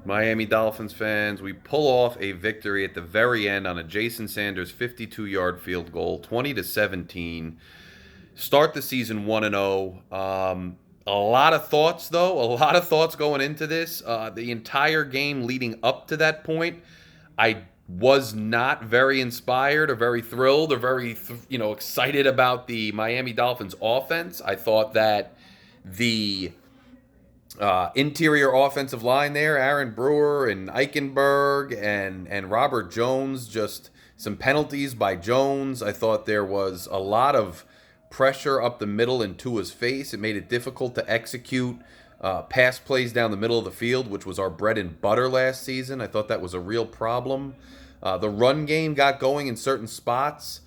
Miami Dolphins fans, we pull off a victory at the very end on a Jason Sanders 52-yard field goal, 20-17. Start the season 1-0. A lot of thoughts though, a lot of thoughts going into this. The entire game leading up to that point, I was not very inspired or very thrilled or very excited about the Miami Dolphins offense. I thought that the interior offensive line there, Aaron Brewer and Eichenberg and Robert Jones, just some penalties by Jones. I thought there was a lot of pressure up the middle in Tua's face. It made it difficult to execute pass plays down the middle of the field, which was our bread and butter last season. I thought that was a real problem. The run game got going in certain spots.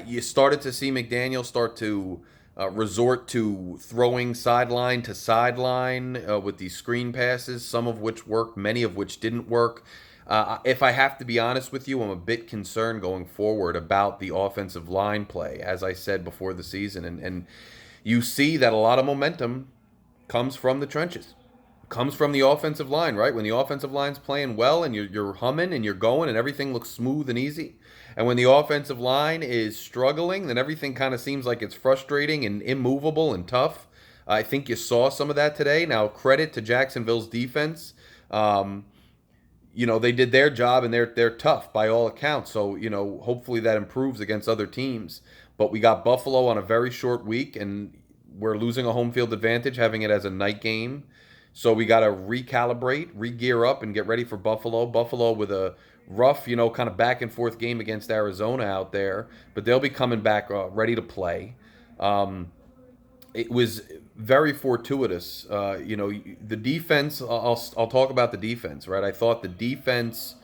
You started to see McDaniel start to resort to throwing sideline to sideline with these screen passes, some of which worked, many of which didn't work. If I have to be honest with you, I'm a bit concerned going forward about the offensive line play, as I said before the season. And you see that a lot of momentum comes from the trenches, comes from the offensive line, right? When the offensive line's playing well and you're humming and you're going and everything looks smooth and easy. And when the offensive line is struggling, then everything kind of seems like it's frustrating and immovable and tough. I think you saw some of that today. Now, credit to Jacksonville's defense. They did their job and they're tough by all accounts. So, hopefully that improves against other teams. But we got Buffalo on a very short week and we're losing a home field advantage having it as a night game. So we got to recalibrate, re-gear up, and get ready for Buffalo. Buffalo with a rough, kind of back and forth game against Arizona out there, but they'll be coming back ready to play. It was very fortuitous. The defense. I'll talk about the defense, right? I thought the defense.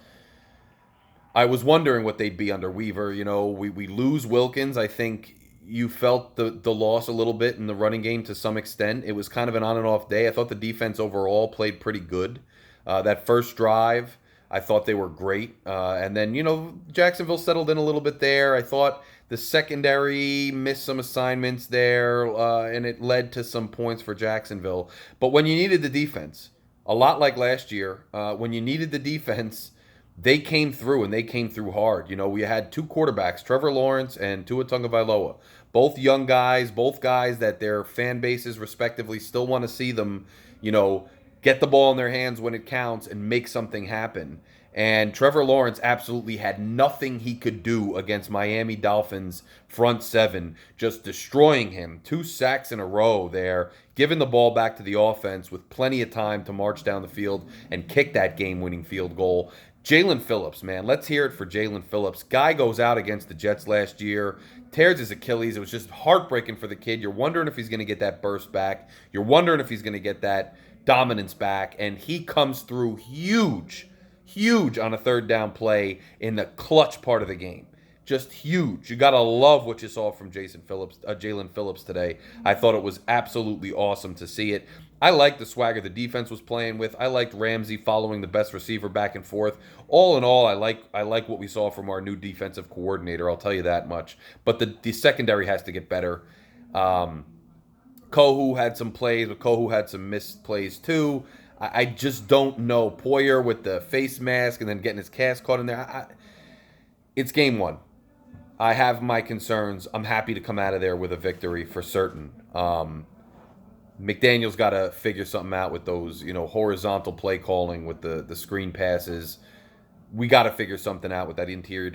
I was wondering what they'd be under Weaver. We lose Wilkins. I think you felt the loss a little bit in the running game to some extent. It was kind of an on and off day. I thought the defense overall played pretty good. That first drive, I thought they were great. And then, Jacksonville settled in a little bit there. I thought the secondary missed some assignments there, and it led to some points for Jacksonville. But when you needed the defense, a lot like last year, when you needed the defense, they came through and they came through hard. We had two quarterbacks, Trevor Lawrence and Tua Tagovailoa, both young guys, both guys that their fan bases respectively still want to see them, get the ball in their hands when it counts and make something happen. And Trevor Lawrence absolutely had nothing he could do against Miami Dolphins front seven, just destroying him. 2 sacks in a row there, giving the ball back to the offense with plenty of time to march down the field and kick that game-winning field goal. Jalen Phillips, man, let's hear it for Jalen Phillips. Guy goes out against the Jets last year, tears his Achilles. It was just heartbreaking for the kid. You're wondering if he's going to get that burst back. You're wondering if he's going to get that dominance back, and he comes through huge on a third down play in the clutch part of the game. Just huge. You gotta love what you saw from Jalen Phillips today. I thought it was absolutely awesome to see it. I liked the swagger the defense was playing with. I liked Ramsey following the best receiver back and forth. All in all, I like what we saw from our new defensive coordinator. I'll tell you that much. But the secondary has to get better. Kohu had some plays, but Kohu had some missed plays too. I just don't know. Poyer with the face mask and then getting his cast caught in there. It's game one. I have my concerns. I'm happy to come out of there with a victory for certain. McDaniel's got to figure something out with those, horizontal play calling with the screen passes. We got to figure something out with that interior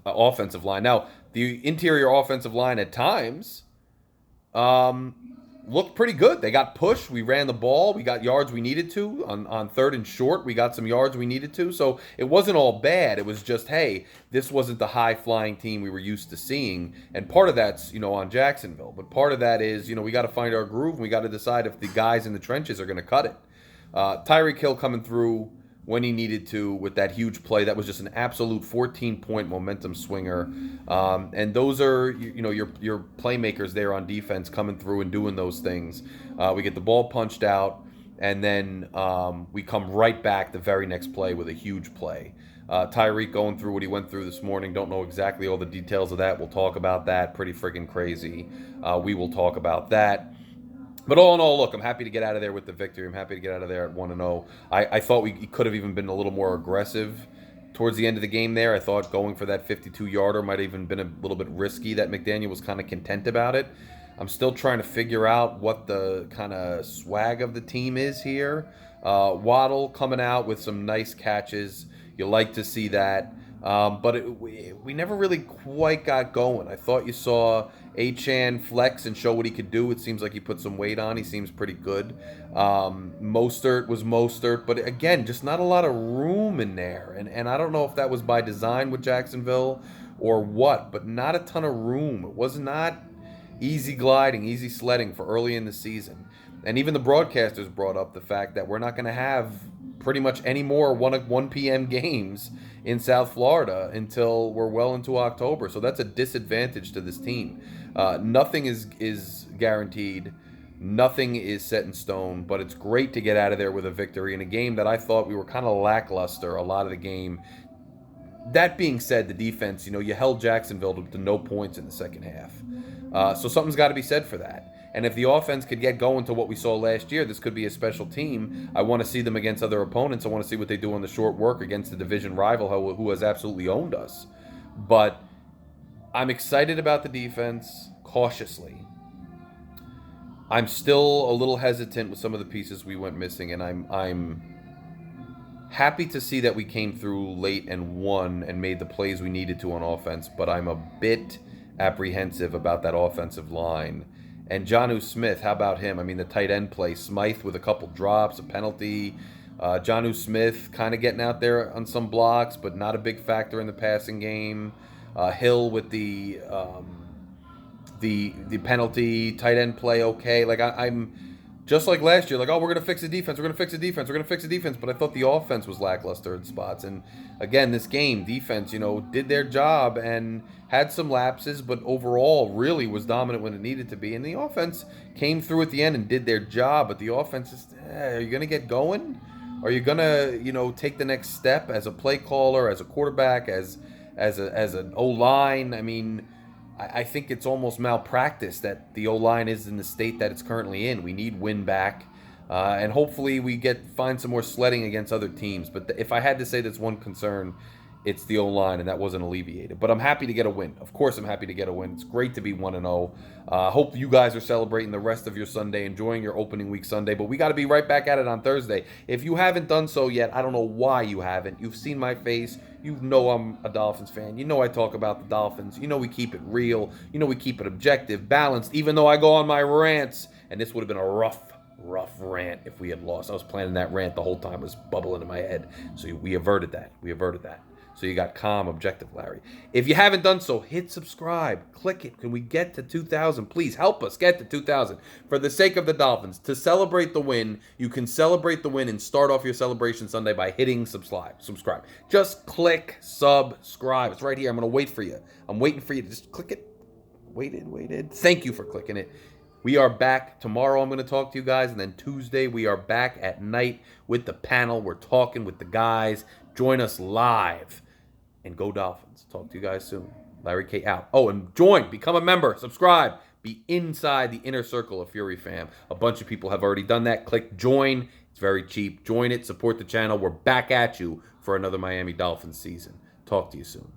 offensive line. Now, the interior offensive line at times looked pretty good. They got pushed. We ran the ball. We got yards we needed to. On third and short, we got some yards we needed to. So it wasn't all bad. It was just, hey, this wasn't the high-flying team we were used to seeing. And part of that's, on Jacksonville. But part of that is, we got to find our groove. And we got to decide if the guys in the trenches are going to cut it. Tyreek Hill coming through when he needed to with that huge play. That was just an absolute 14-point momentum swinger. And those are, your playmakers there on defense coming through and doing those things. We get the ball punched out, and then we come right back the very next play with a huge play. Tyreek going through what he went through this morning. Don't know exactly all the details of that. We'll talk about that. Pretty freaking crazy. We will talk about that. But all in all, look, I'm happy to get out of there with the victory. I'm happy to get out of there at 1-0. I thought we could have even been a little more aggressive towards the end of the game there. I thought going for that 52-yarder might have even been a little bit risky, that McDaniel was kind of content about it. I'm still trying to figure out what the kind of swag of the team is here. Waddle coming out with some nice catches. You like to see that. But we never really quite got going. I thought you saw Achan flex and show what he could do. It seems like he put some weight on. He seems pretty good. Mostert was Mostert. But again, just not a lot of room in there. And I don't know if that was by design with Jacksonville or what, but not a ton of room. It was not easy gliding, easy sledding for early in the season. And even the broadcasters brought up the fact that we're not going to have pretty much any more 1 p.m. games in South Florida until we're well into October. So that's a disadvantage to this team. Nothing is guaranteed. Nothing is set in stone, but it's great to get out of there with a victory in a game that I thought we were kind of lackluster a lot of the game. That being said, the defense, you held Jacksonville to no points in the second half. So something's got to be said for that. And if the offense could get going to what we saw last year, this could be a special team. I want to see them against other opponents. I want to see what they do on the short work against the division rival who has absolutely owned us. But I'm excited about the defense, cautiously. I'm still a little hesitant with some of the pieces we went missing, and I'm happy to see that we came through late and won and made the plays we needed to on offense, but I'm a bit apprehensive about that offensive line. And Jonnu Smith, how about him? I mean, the tight end play. Smythe with a couple drops, a penalty. Jonnu Smith kind of getting out there on some blocks, but not a big factor in the passing game. Hill with the penalty, tight end play, okay. Like, I'm just like last year, like, oh, we're going to fix the defense, we're going to fix the defense, we're going to fix the defense. But I thought the offense was lackluster in spots. And again, this game, defense, did their job and had some lapses, but overall really was dominant when it needed to be. And the offense came through at the end and did their job. But the offense is, are you going to get going? Are you going to, take the next step as a play caller, as a quarterback, as an O-line? I mean, I think it's almost malpractice that the O-line is in the state that it's currently in. We need win back. And hopefully we find some more sledding against other teams. But if I had to say there's one concern, it's the O-line, and that wasn't alleviated. But I'm happy to get a win. Of course I'm happy to get a win. It's great to be 1-0. Hope you guys are celebrating the rest of your Sunday, enjoying your opening week Sunday. But we got to be right back at it on Thursday. If you haven't done so yet, I don't know why you haven't. You've seen my face. You know I'm a Dolphins fan. You know I talk about the Dolphins. You know we keep it real. You know we keep it objective, balanced, even though I go on my rants. And this would have been a rough rant if we had lost. I was planning that rant the whole time. It was bubbling in my head. So we averted that. So you got calm, objective, Larry. If you haven't done so, hit subscribe. Click it. Can we get to 2,000? Please help us get to 2,000. For the sake of the Dolphins, to celebrate the win, you can celebrate the win and start off your celebration Sunday by hitting subscribe. Just click subscribe. It's right here. I'm going to wait for you. I'm waiting for you to just click it. Waited. Thank you for clicking it. We are back tomorrow. I'm going to talk to you guys. And then Tuesday, we are back at night with the panel. We're talking with the guys. Join us live. And go Dolphins. Talk to you guys soon. Larry K out. Oh, and become a member, subscribe, be inside the inner circle of Fury Fam. A bunch of people have already done that. Click join. It's very cheap. Join it, support the channel. We're back at you for another Miami Dolphins season. Talk to you soon.